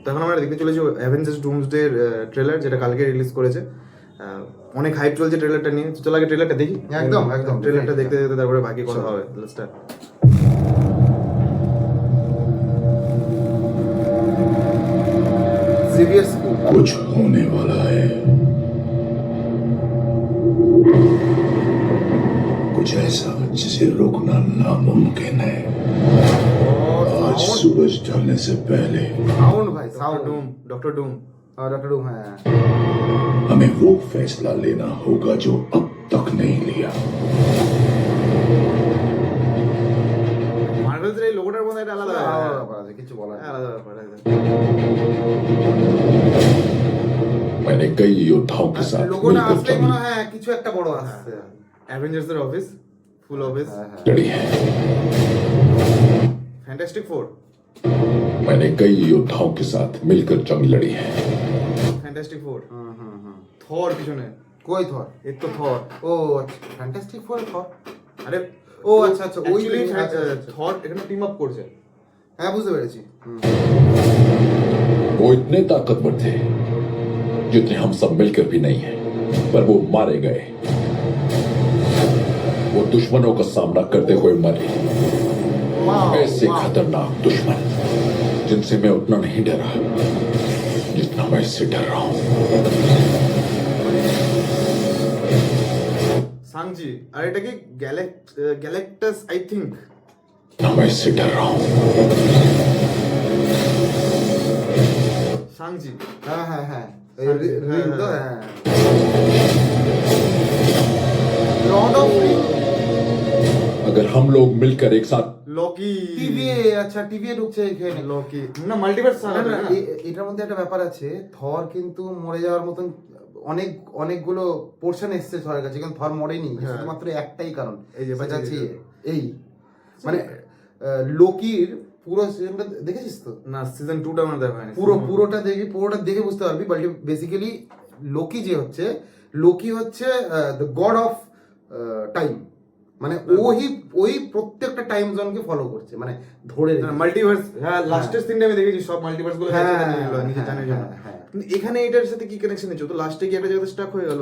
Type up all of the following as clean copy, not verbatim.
তখন আমরা দেখতে চলেছি অ্যাভেঞ্জার্স ডুমসডে ট্রেলার, যেটা কালকে রিলিজ করেছে। অনেক হাইপ চলছে ট্রেলারটা নিয়ে। চল আগে ট্রেলারটা দেখি। একদম ট্রেলারটা দেখতে দেখতে তারপরে বাকি কথা হবে। স্টার্ট। Xavier School। कुछ होने वाला है, कुछ ऐसा जिसे रोकना नामुमकिन है। आज सूरज ढलने से पहले साउंड भाई साउंड। डॉक्टर डूम। और डॉक्टर डूम है। हमें वो फैसला लेना होगा जो अब तक नहीं लिया। মার্ভেলসের এই লোগোটার মধ্যে একটা আলাদা আলাদা ব্যাপার আছে, কিছু বলার নেই। আলাদা ব্যাপার আছে। मैंने कई योद्धाओं के साथ লোগোটা मिलकर আসলেই মনে जंग হয় কিছু একটা বড় আসছে। অ্যাভেঞ্জার্সের অফিস, ফুল অফিস। लड़ी है। Fantastic four. मैंने कई योद्धाओं के साथ मिलकर जंग लड़ी है। Fantastic four. থর পিছনে। কই থর? এই তো থর। ও আচ্ছা, ফ্যান্টাস্টিক ফোর থর। আরে ও আচ্ছা আচ্ছা, ওই থর এখানে টিম আপ করছে। হ্যাঁ বুঝতে পেরেছি। वो इतने ताकतवर थे जितने हम सब मिलकर भी नहीं हैं, पर वो मारे गए। वो दुश्मनों का सामना करते हुए मरे। ऐसे खतरनाक दुश्मन जिनसे मैं उतना नहीं डरा जितना मैं इससे डर रहा हूं। সাংজি। আর এটা কি গ্যালাক্টাস আই থিংক। ना मैं इससे डर रहा हूं। সাংজি। হ্যাঁ হ্যাঁ হ্যাঁ, এই রিং তো হ্যাঁ। Lord of ring. अगर हम लोग मिलकर एक साथ লকি। টিভিএ, আচ্ছা টিভিএ ঢুকছে এখানে। লকি না, মাল্টিভার্স। না, না, এটার মধ্যে একটা ব্যাপার আছে। থর কিন্তু মরে যাওয়ার মতন অনেকগুলো পোর্শন এসছে থরের কাছে, কিন্তু থর মরেনি। শুধুমাত্র একটাই কারণ, এই যে সেটা হচ্ছে এই মানে লোকির পুরো সিজনটা দেখেছিস তো? না, সিজন 2টা আমার দেখা হয়নি। পুরোটা দেখে বুঝতে পারবি। বেসিক্যালি লোকি হচ্ছে দ্য গড অফ টাইম। মানে ওই প্রত্যেকটা টাইম জোনকে ফলো করছে, মানে ধরে মাল্টিভার্স। হ্যাঁ, লাস্টের সিনটা আমি দেখেছি, সব মাল্টিভার্স গুলো নিজে জানে জন্য। কিন্তু এখানে এটার সাথে কি কানেকশন আছে? তো লাস্টে কি একটা জায়গাতে স্টাক হয়ে গেল?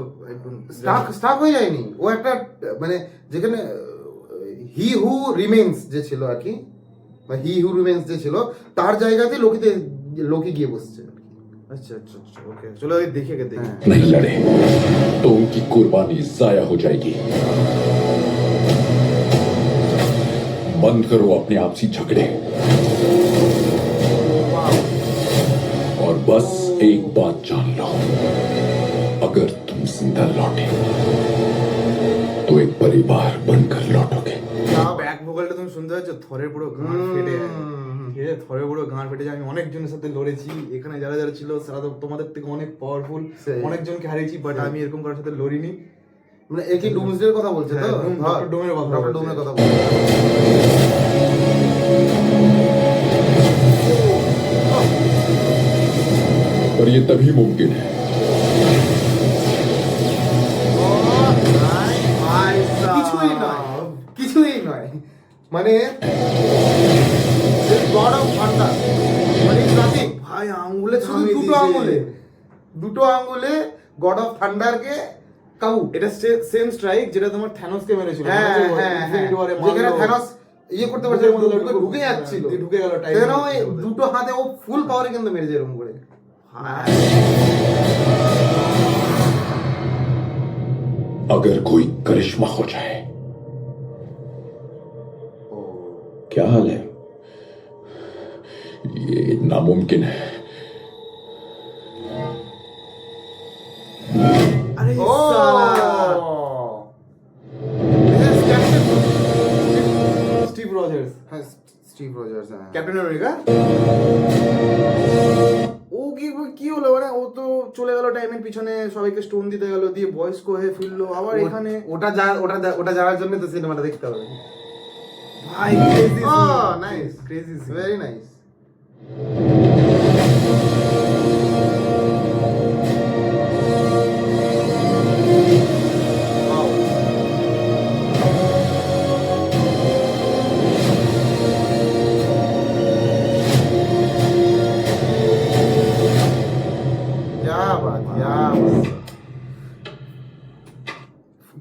স্টাক হয়ে যায়নি। ও একটা মানে যেখানে হি হু রিমেন্স যে ছিল আর কি, বা হি হু রিমেন্স যে ছিল তার জায়গাতে লোকি গিয়ে বসছে। अच्छा अच्छा अच्छा, ओके, चलो ये देखिए नहीं लड़े तो उनकी कुर्बानी जाया हो जाएगी। बंद करो अपने आपसी झगड़े और बस एक बात जान लो, अगर तुम जिंदा लौटे तो एक परिवार बनकर लौटोगे। ব্যাক ভোকালটা তুমি শুনতে পাচ্ছ? থরের পুরো গান ফেটে যায়। ঠিক আছে, থরের পুরো গান ফেটে যায়। আমি অনেকজনের সাথে লড়েছি, এখানে যারা যারা ছিল তারা তো তোমাদের থেকে অনেক পাওয়ারফুল, অনেকজনকে হারিয়েছি, বাট আমি এরকম কারোর সাথে লড়িনি। মানে একই ডুমসডের কথা বলছে তো? ডক্টর ডুমের কথা ডক্টর ডুমের কথা বলছে। और ये तभी मुमकिन है কিছুই নয় মানে গড অফ থান্ডার, মানে প্রতীক ভাই আঙ্গুলে শুধু দুটো আঙ্গুলে গড অফ থান্ডারকে কাউ। এটা সেম স্ট্রাইক যেটা তোমার থ্যানোসকে মেরেছিল। যেখানে থ্যানোস ইয়ে করতে পারছে, ঢুকে যাচ্ছিল, ঢুকে গেল টাইম। কেন ওই দুটো হাতে ও ফুল পাওয়ারে কিন্তু মেরেছে এরকম করে। अगर कोई करिश्मा हो जाए। क्या हाल है? ये नामुमकिन है। अरे स्टीव रॉजर्स। হ্যাঁ স্টিভ রজার্স। Captain America. ও কি হলো? মানে ও তো চলে গেল টাইমের পিছনে, সবাইকে স্টোন দিতে গেল, দিয়ে বয়স্ক হয়ে ফিরলো আবার এখানে। ওটা যাওয়ার জন্য তো সিনেমাটা দেখতে হবে ভাই। Crazy. Nice, crazy, very nice.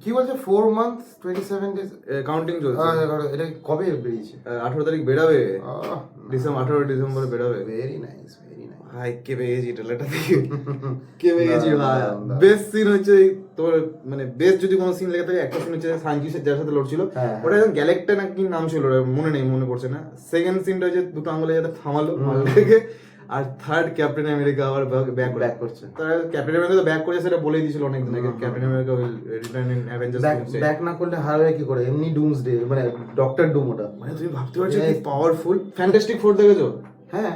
কি বলছে 4 months 27 days কাউন্টিং চলছে। এটা কবে বেরিয়েছে? 18 তারিখ বেরাবে, ডিসেম্বর 18 ডিসেম্বর বেরাবে। Very nice very nice. ভাই কেঁপে গেছি ট্রেলারটা দেখে, কেঁপে গেছি ভাই। বেস্ট সিন হচ্ছে এই তোমার মানে বেস্ট যদি কোনো সিন লেগে থাকে, একটা সিন হচ্ছে সানকি যার সাথে লড়ছিল, হ্যাঁ। ওটা একদম গ্যালেক্টা না কি নাম ছিল ওটা মনে পড়ছে না। সেকেন্ড সিনটা হচ্ছে দুটো আঙুলে যাতে থামালো মাল থেকে, আর থার্ড ক্যাপ্টেন আমেরিকা আবার ব্যাক করছে। তারা ক্যাপ্টেন আমেরিকা তো ব্যাক করেছে সেটা বলেই দিয়েছিল অনেক দিন আগে, captain America will return in Avengers. Back না করলে হারবে কি করে? এমনি ডুমসডে মানে ডক্টর ডুম ওটা। মানে তুমি ভাবতে পারছো কি পাওয়ারফুল। ফ্যান্টাস্টিক ফোর দেখেছো? হ্যাঁ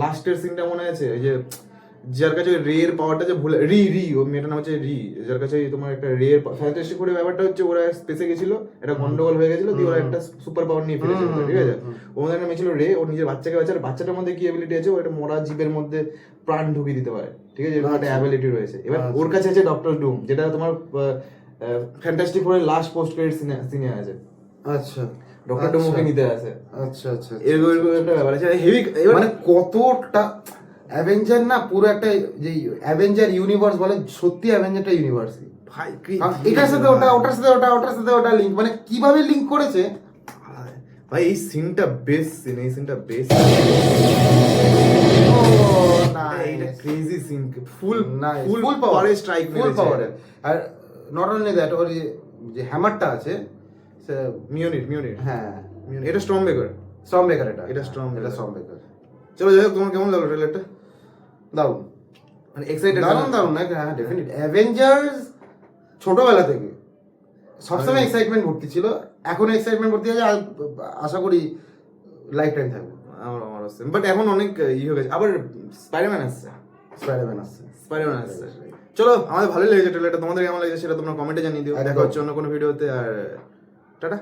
লাস্টের সিনটা মনে আছে, এই যে যার কাছে ওই রে এর পাওয়ারটা যে ভুলে রি ও মেয়েটার নাম হচ্ছে রি, যার কাছে তোমার একটা রে এর ফ্যান্টাস্টিক ফোরের ব্যাপারটা হচ্ছে ওরা স্পেসে গেছিল, একটা গন্ডগোল হয়ে গেছিল, দিয়ে ওরা একটা সুপার পাওয়ার নিয়ে ফিরেছিল, ঠিক আছে? ওদের একটা মেয়ে ছিল রে, ওর নিজের বাচ্চাকে বাচ্চার বাচ্চাটার মধ্যে কি অ্যাবিলিটি আছে, ও একটা মরা জীবের মধ্যে প্রাণ ঢুকিয়ে দিতে পারে, ঠিক আছে? এরকম একটা অ্যাবিলিটি রয়েছে। এবার ওর কাছে আছে ডক্টর ডুম, যেটা তোমার ফ্যান্টাস্টিক ফোরের লাস্ট পোস্ট ক্রেডিট সিনে আছে। আচ্ছা ডক্টর ডুম ওকে নিতে আসে, আচ্ছা আচ্ছা। এরকম একটা ব্যাপার আছে হেভি। মানে কতটা অ্যাভেঞ্জার না, পুরো একটা যে অ্যাভেঞ্জার ইউনিভার্স বলে, সত্যি অ্যাভেঞ্জারটা ইউনিভার্সই ভাই এটার সাথে ওটা, ওটার সাথে ওটা, ওটার সাথে ওটা লিংক, মানে কিভাবে লিংক করেছে ভাই। এই সিনটা বেস্ট সিন, এই সিনটা বেস্ট। এইটা ক্রেজি সিন, ফুল ফুল পাওয়ারে স্ট্রাইক ফুল পাওয়ারে। আর নট অনলি দ্যাট, ওর যে হ্যামারটা আছে মিউনিট হ্যাঁ এটা স্টর্ম ব্রেকার, স্টর্ম ব্রেকার, এটা এটা Storm এটা Breaker। Storm breaker. চলো যাই হোক, তোমার কেমন লাগলো ট্রেলারটা? দারুণ মানে এক্সাইটেড? দারুণ না? হ্যাঁ ডেফিনেটলি। অ্যাভেঞ্জার্স ছোটবেলা থেকে সবসময় এক্সাইটমেন্ট ভর্তি ছিল, এখনো এক্সাইটমেন্ট ভর্তি আছে, আর আশা করি লাইফ টাইম থাকবে। আমার বাট এখন অনেক হয়ে গেছে। আবার স্পাইডারম্যান আসছে, স্পাইডারম্যান আসছে। চলো আমাদের ভালো লেগেছে ট্রেলারটা, তোমাদের কেমন লেগেছে সেটা তোমরা কমেন্টে জানিয়ে দিও। একদম। দেখা হচ্ছে অন্য কোনো ভিডিওতে, আর টাটা।